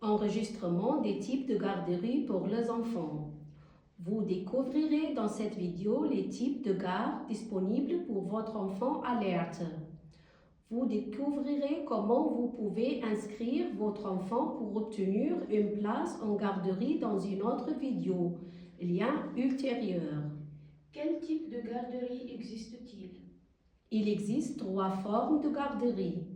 Enregistrement des types de garderies pour les enfants. Vous découvrirez dans cette vidéo les types de gardes disponibles pour votre enfant alerte. Vous découvrirez comment vous pouvez inscrire votre enfant pour obtenir une place en garderie dans une autre vidéo, lien ultérieur. Quel type de garderie existe-t-il? Il existe 3 formes de garderie.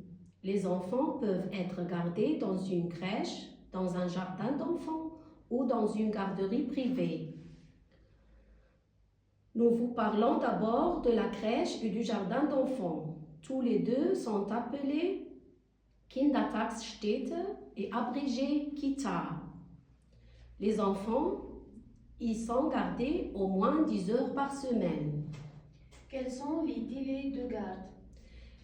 Les enfants peuvent être gardés dans une crèche, dans un jardin d'enfants ou dans une garderie privée. Nous vous parlons d'abord de la crèche et du jardin d'enfants. Tous les deux sont appelés Kindertagesstätte et abrégés Kita. Les enfants y sont gardés au moins 10 heures par semaine. Quels sont les délais de garde?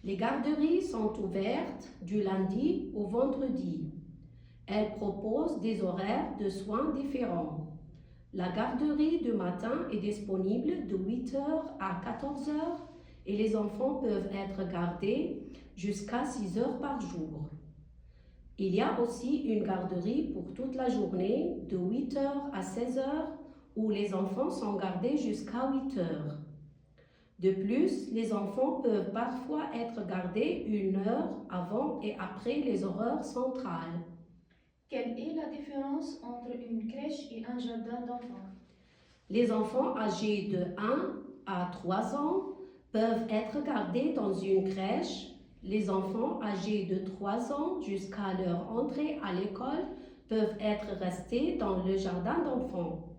Les garderies sont ouvertes du lundi au vendredi. Elles proposent des horaires de soins différents. La garderie du matin est disponible de 8 h à 14 h et les enfants peuvent être gardés jusqu'à 6 heures par jour. Il y a aussi une garderie pour toute la journée de 8 h à 16 h où les enfants sont gardés jusqu'à 8 h. De plus, les enfants peuvent parfois être gardés 1 heure avant et après les horaires centrales. Quelle est la différence entre une crèche et un jardin d'enfants? Les enfants âgés de 1 à 3 ans peuvent être gardés dans une crèche. Les enfants âgés de 3 ans jusqu'à leur entrée à l'école peuvent être restés dans le jardin d'enfants.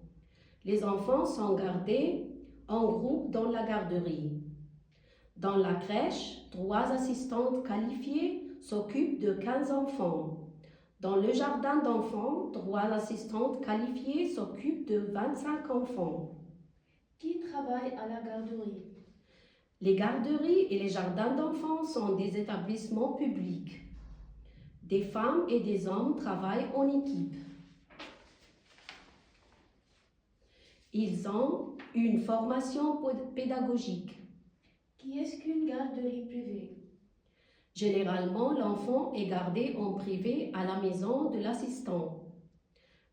Les enfants sont gardés en groupe dans la garderie. Dans la crèche, 3 assistantes qualifiées s'occupent de 15 enfants. Dans le jardin d'enfants, 3 assistantes qualifiées s'occupent de 25 enfants. Qui travaille à la garderie? Les garderies et les jardins d'enfants sont des établissements publics. Des femmes et des hommes travaillent en équipe. Ils ont une formation pédagogique. Qu'est-ce qu'une garderie privée? Généralement, l'enfant est gardé en privé à la maison de l'assistant.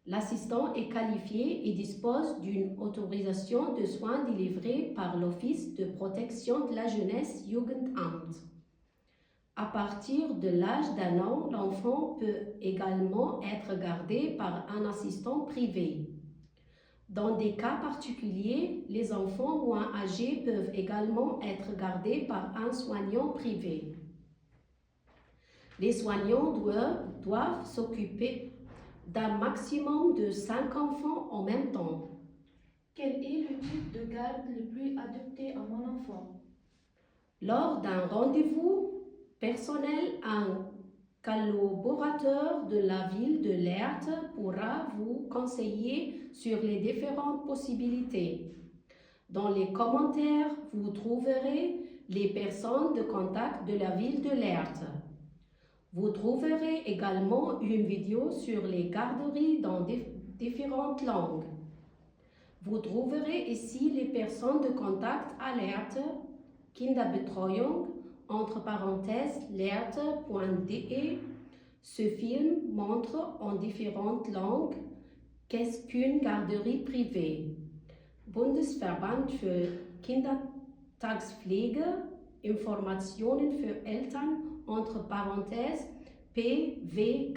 L'assistant est qualifié et dispose d'une autorisation de soins délivrée par l'Office de protection de la jeunesse Jugendamt. À partir de l'âge d'1 an, l'enfant peut également être gardé par un assistant privé. Dans des cas particuliers, les enfants moins âgés peuvent également être gardés par un soignant privé. Les soignants doivent s'occuper d'un maximum de 5 enfants en même temps. Quel est le type de garde le plus adapté à mon enfant? Lors d'un rendez-vous personnel, un collaborateur de la ville de Leerte pourra vous conseiller sur les différentes possibilités. Dans les commentaires, vous trouverez les personnes de contact de la ville de Leerte. Vous trouverez également une vidéo sur les garderies dans différentes langues. Vous trouverez ici les personnes de contact à Leerte, Kinderbetreuung, entre parenthèses, leerte.de. Ce film montre en différentes langues qu'est-ce qu'une garderie privée. Bundesverband für Kindertagespflege, Informationen für Eltern, entre parenthèses, pwktp.de.